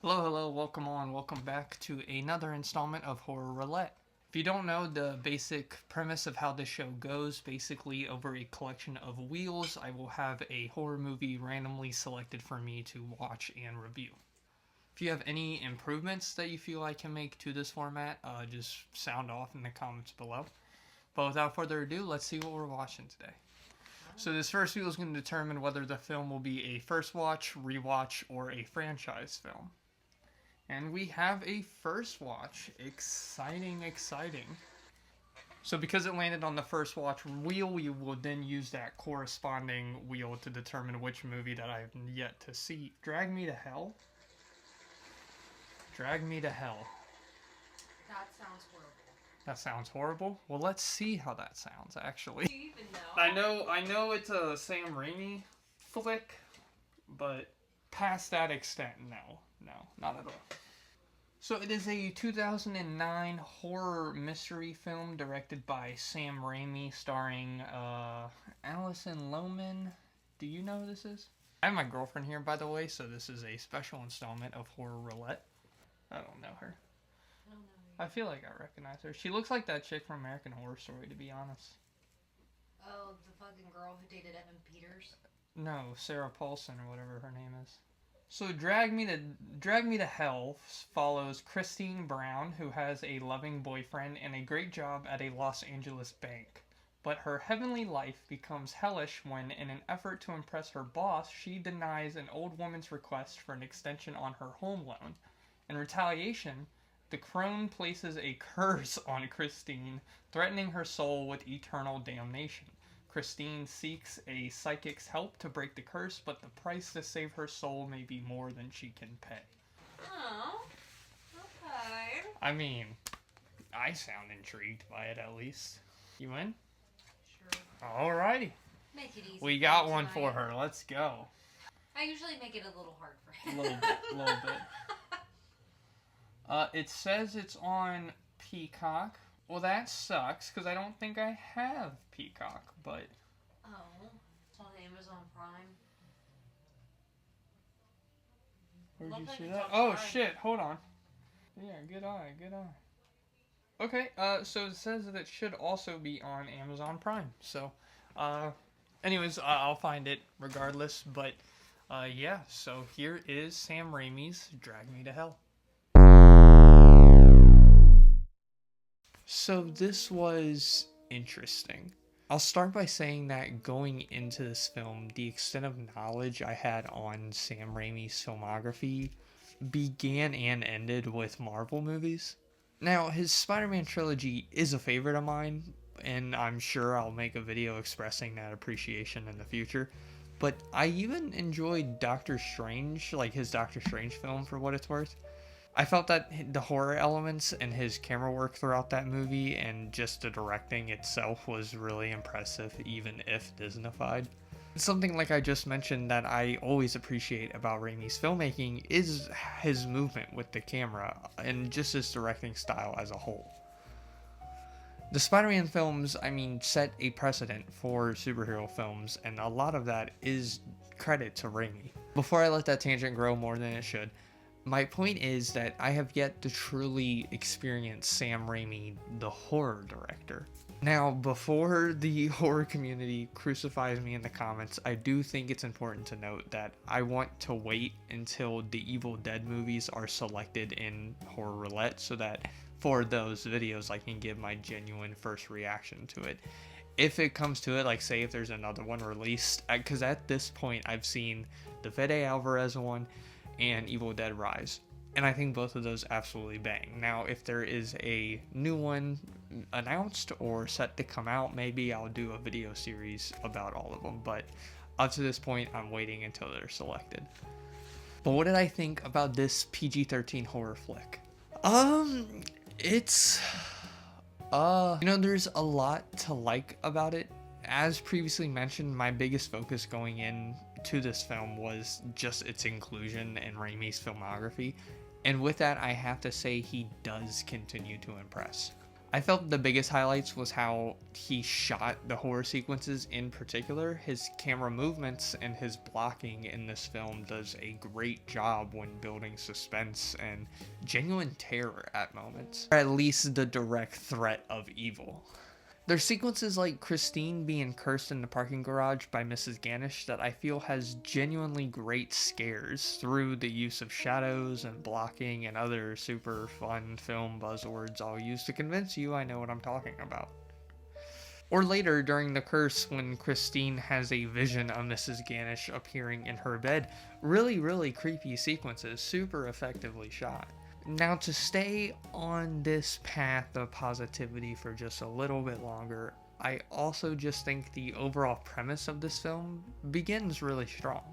Hello, welcome back to another installment of Horror Roulette. If you don't know the basic premise of how this show goes, basically over a collection of wheels, I will have a horror movie randomly selected for me to watch and review. If you have any improvements that you feel I can make to this format, just sound off in the comments below. But without further ado, let's see what we're watching today. So this first wheel is going to determine whether the film will be a first watch, rewatch, or a franchise film. And we have a first watch. Exciting. So because it landed on the first watch wheel, we will then use that corresponding wheel to determine which movie that I have yet to see. Drag Me to Hell? Drag Me to Hell. That sounds horrible. That sounds horrible? Well, let's see how that sounds, actually. Do you even know? I know it's a Sam Raimi flick, but past that extent, no, not at all. So it is a 2009 horror mystery film directed by Sam Raimi, starring Alison Lohman. Do you know who this is? I have my girlfriend here, by the way, so this is a special installment of Horror Roulette. I don't know her. I don't know. I feel like I recognize her. She looks like that chick from American Horror Story, to be honest. Oh, the fucking girl who dated Evan Peters? No, Sarah Paulson or whatever her name is. So Drag Me to Hell follows Christine Brown, who has a loving boyfriend and a great job at a Los Angeles bank. But her heavenly life becomes hellish when, in an effort to impress her boss, she denies an old woman's request for an extension on her home loan. In retaliation, the crone places a curse on Christine, threatening her soul with eternal damnation. Christine seeks a psychic's help to break the curse, but the price to save her soul may be more than she can pay. Oh, okay. I mean, I sound intrigued by it at least. You in? Sure. Alrighty. Make it easy. We got one for her. Let's go. I usually make it a little hard for him. A little bit. It says it's on Peacock. Well, that sucks, because I don't think I have Peacock, but... Oh, it's on Amazon Prime. Where'd you Looks see like that? it's on Oh, Prime. shit, hold on. Yeah, good eye. Okay, so it says that it should also be on Amazon Prime, so, anyways, I'll find it regardless, but, yeah, so here is Sam Raimi's Drag Me to Hell. So this was interesting. I'll start by saying that going into this film, the extent of knowledge I had on Sam Raimi's filmography began and ended with Marvel movies. Now, his Spider-Man trilogy is a favorite of mine, and I'm sure I'll make a video expressing that appreciation in the future. But I even enjoyed Doctor Strange, like his Doctor Strange film, for what it's worth. I felt that the horror elements and his camera work throughout that movie and just the directing itself was really impressive, even if Disneyfied. Something like I just mentioned that I always appreciate about Raimi's filmmaking is his movement with the camera and just his directing style as a whole. The Spider-Man films, set a precedent for superhero films, and a lot of that is credit to Raimi. Before I let that tangent grow more than it should, my point is that I have yet to truly experience Sam Raimi, the horror director. Now, before the horror community crucifies me in the comments, I do think it's important to note that I want to wait until the Evil Dead movies are selected in Horror Roulette so that for those videos I can give my genuine first reaction to it. If it comes to it, like say if there's another one released, because at this point I've seen the Fede Alvarez one and Evil Dead Rise, and I think both of those absolutely bang. Now, if there is a new one announced or set to come out, maybe I'll do a video series about all of them, but up to this point, I'm waiting until they're selected. But what did I think about this PG-13 horror flick? It's... there's a lot to like about it. As previously mentioned, my biggest focus going in to this film was just its inclusion in Raimi's filmography, and with that I have to say he does continue to impress. I felt the biggest highlights was how he shot the horror sequences in particular. His camera movements and his blocking in this film does a great job when building suspense and genuine terror at moments, or at least the direct threat of evil. There's sequences like Christine being cursed in the parking garage by Mrs. Ganesh that I feel has genuinely great scares through the use of shadows and blocking and other super fun film buzzwords I'll use to convince you I know what I'm talking about. Or later during the curse when Christine has a vision of Mrs. Ganesh appearing in her bed. Really creepy sequences, super effectively shot. Now, to stay on this path of positivity for just a little bit longer, I also just think the overall premise of this film begins really strong.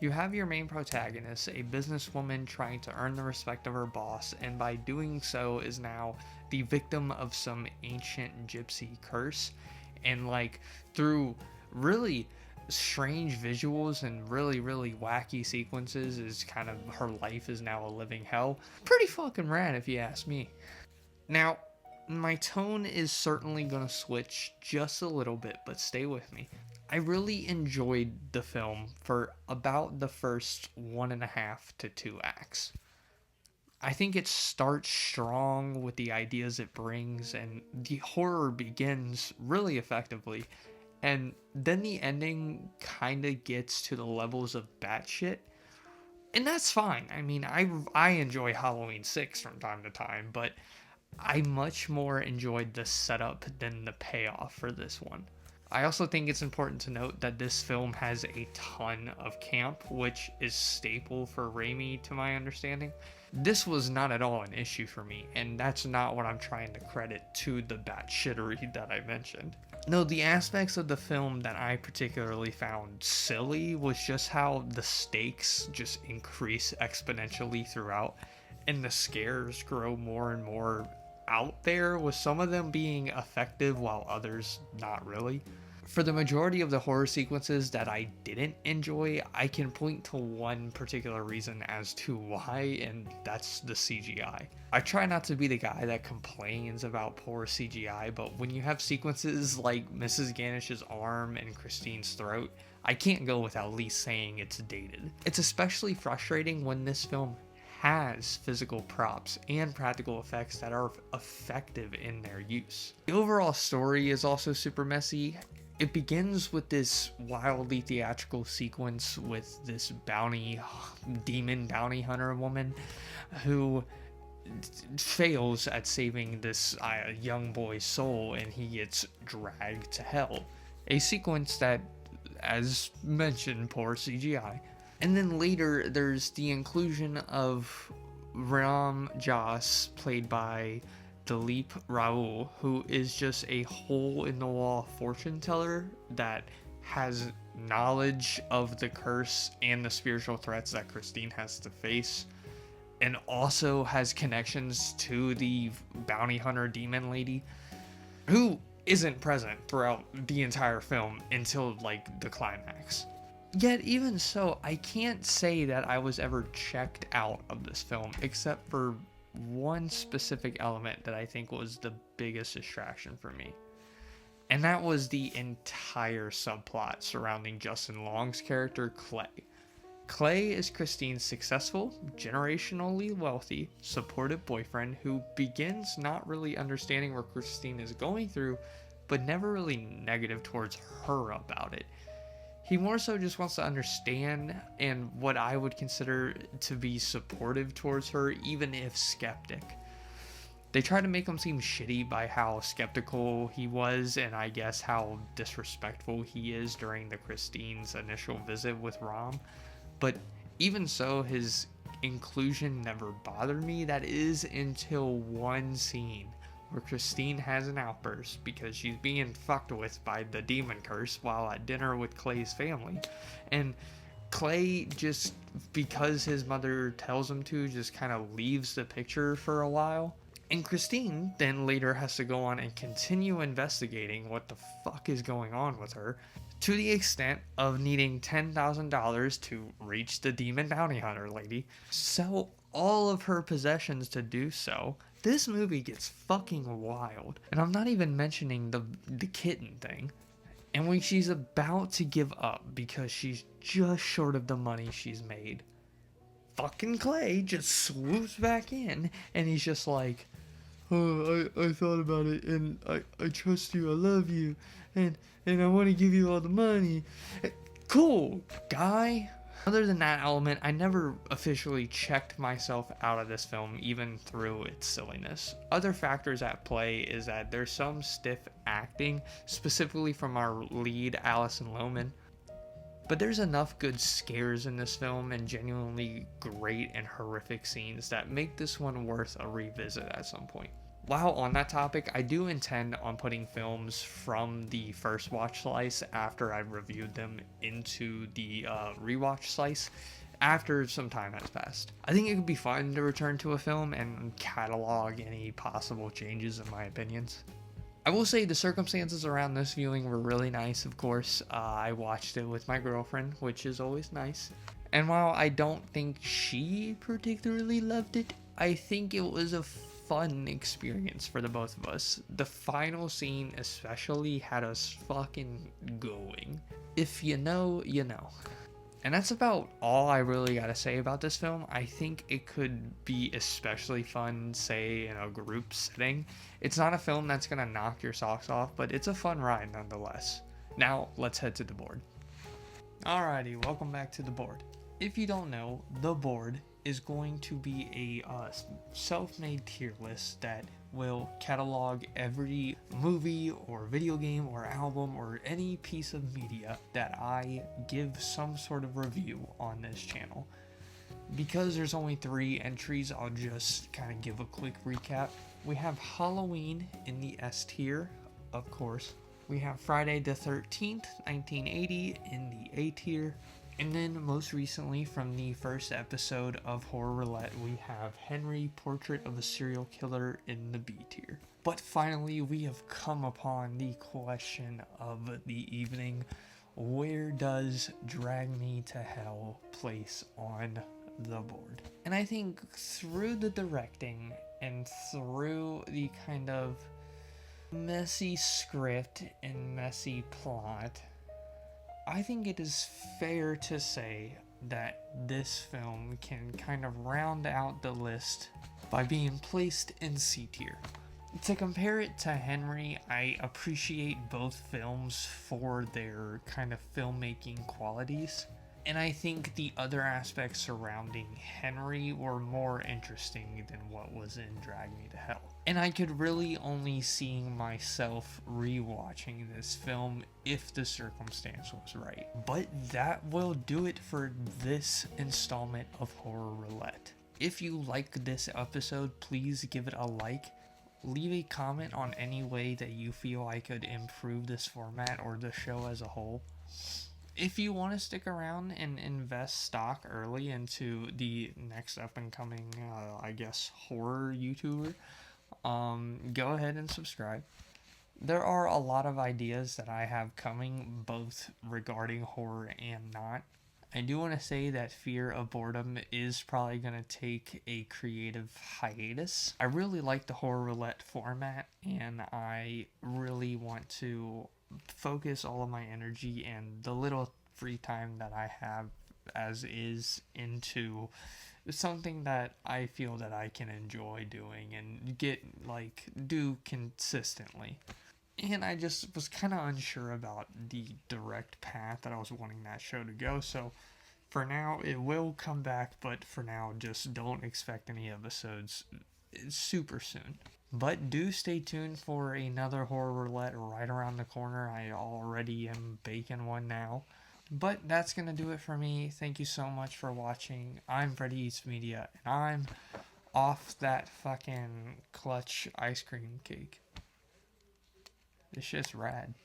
You have your main protagonist, a businesswoman trying to earn the respect of her boss, and by doing so is now the victim of some ancient gypsy curse. And like, through really strange visuals and really wacky sequences is kind of her life is now a living hell. Pretty fucking rad if you ask me. Now, my tone is certainly gonna switch just a little bit, but stay with me. I really enjoyed the film for about the first 1.5 to 2 acts. I think it starts strong with the ideas it brings, and the horror begins really effectively. And then the ending kind of gets to the levels of batshit. And that's fine. I mean, I enjoy Halloween 6 from time to time, but I much more enjoyed the setup than the payoff for this one. I also think it's important to note that this film has a ton of camp, which is staple for Raimi to my understanding. This was not at all an issue for me, and that's not what I'm trying to credit to the batshittery that I mentioned. No, the aspects of the film that I particularly found silly was just how the stakes just increase exponentially throughout, and the scares grow more and more out there, with some of them being effective while others not really. For the majority of the horror sequences that I didn't enjoy, I can point to one particular reason as to why, and that's the CGI. I try not to be the guy that complains about poor CGI, but when you have sequences like Mrs. Ganesh's arm and Christine's throat, I can't go without at least saying it's dated. It's especially frustrating when this film has physical props and practical effects that are effective in their use. The overall story is also super messy. It begins with this wildly theatrical sequence with this demon bounty hunter woman who fails at saving this young boy's soul, and he gets dragged to hell. A sequence that, as mentioned, poor CGI. And then later, there's the inclusion of Ram Jas, played by Dilip Raul, who is just a hole-in-the-wall fortune teller that has knowledge of the curse and the spiritual threats that Christine has to face, and also has connections to the bounty hunter demon lady, who isn't present throughout the entire film until like the climax. Yet even so, I can't say that I was ever checked out of this film, except for one specific element that I think was the biggest distraction for me. And that was the entire subplot surrounding Justin Long's character, Clay. Clay is Christine's successful, generationally wealthy, supportive boyfriend who begins not really understanding what Christine is going through, but never really negative towards her about it. He more so just wants to understand and what I would consider to be supportive towards her, even if skeptic. They try to make him seem shitty by how skeptical he was, and I guess how disrespectful he is during the Christine's initial visit with Ram. But even so, his inclusion never bothered me. That is until one scene where Christine has an outburst because she's being fucked with by the demon curse while at dinner with Clay's family. And Clay, just because his mother tells him to, just kind of leaves the picture for a while. And Christine then later has to go on and continue investigating what the fuck is going on with her, to the extent of needing $10,000 to reach the demon bounty hunter lady, sell all of her possessions to do so, This movie gets fucking wild. And I'm not even mentioning the kitten thing. And when she's about to give up because she's just short of the money she's made, fucking Clay just swoops back in and he's just like, oh, I thought about it and I trust you, I love you, and I want to give you all the money. Cool, guy. Other than that element, I never officially checked myself out of this film, even through its silliness. Other factors at play is that there's some stiff acting, specifically from our lead, Alison Lohman. But there's enough good scares in this film and genuinely great and horrific scenes that make this one worth a revisit at some point. While on that topic, I do intend on putting films from the first watch slice after I've reviewed them into the rewatch slice after some time has passed. I think it could be fun to return to a film and catalog any possible changes in my opinions. I will say the circumstances around this viewing were really nice, of course. I watched it with my girlfriend, which is always nice. And while I don't think she particularly loved it, I think it was a fun experience for the both of us. The final scene especially had us fucking going. If you know, you know. And that's about all I really gotta say about this film. I think it could be especially fun, say, in a group setting. It's not a film that's gonna knock your socks off, but it's a fun ride nonetheless. Now, let's head to the board. Alrighty, welcome back to the board. If you don't know, the board is going to be a self-made tier list that will catalog every movie or video game or album or any piece of media that I give some sort of review on this channel. Because there's only 3 entries, I'll just kind of give a quick recap. We have Halloween in the S tier, of course. We have Friday the 13th, 1980 in the A tier. And then most recently from the first episode of Horror Roulette, we have Henry, Portrait of a Serial Killer in the B tier. But finally, we have come upon the question of the evening. Where does Drag Me to Hell place on the board? And I think through the directing and through the kind of messy script and messy plot, I think it is fair to say that this film can kind of round out the list by being placed in C tier. To compare it to Henry, I appreciate both films for their kind of filmmaking qualities, and I think the other aspects surrounding Henry were more interesting than what was in Drag Me to Hell. And I could really only see myself rewatching this film if the circumstance was right. But that will do it for this installment of Horror Roulette. If you like this episode, please give it a like. Leave a comment on any way that you feel I could improve this format or the show as a whole. If you want to stick around and invest stock early into the next up and coming, horror YouTuber, go ahead and subscribe. There are a lot of ideas that I have coming, both regarding horror and not. I do want to say that fear of boredom is probably going to take a creative hiatus. I really like the Horror Roulette format, and I really want to focus all of my energy and the little free time that I have as is into something that I feel that I can enjoy doing and do consistently. And I just was kind of unsure about the direct path that I was wanting that show to go, so for now it will come back, but for now just don't expect any episodes super soon. But do stay tuned for another Horror Roulette right around the corner. I already am baking one now. But that's going to do it for me. Thank you so much for watching. I'm Freddy Eats Media, and I'm off that fucking clutch ice cream cake. This shit's rad.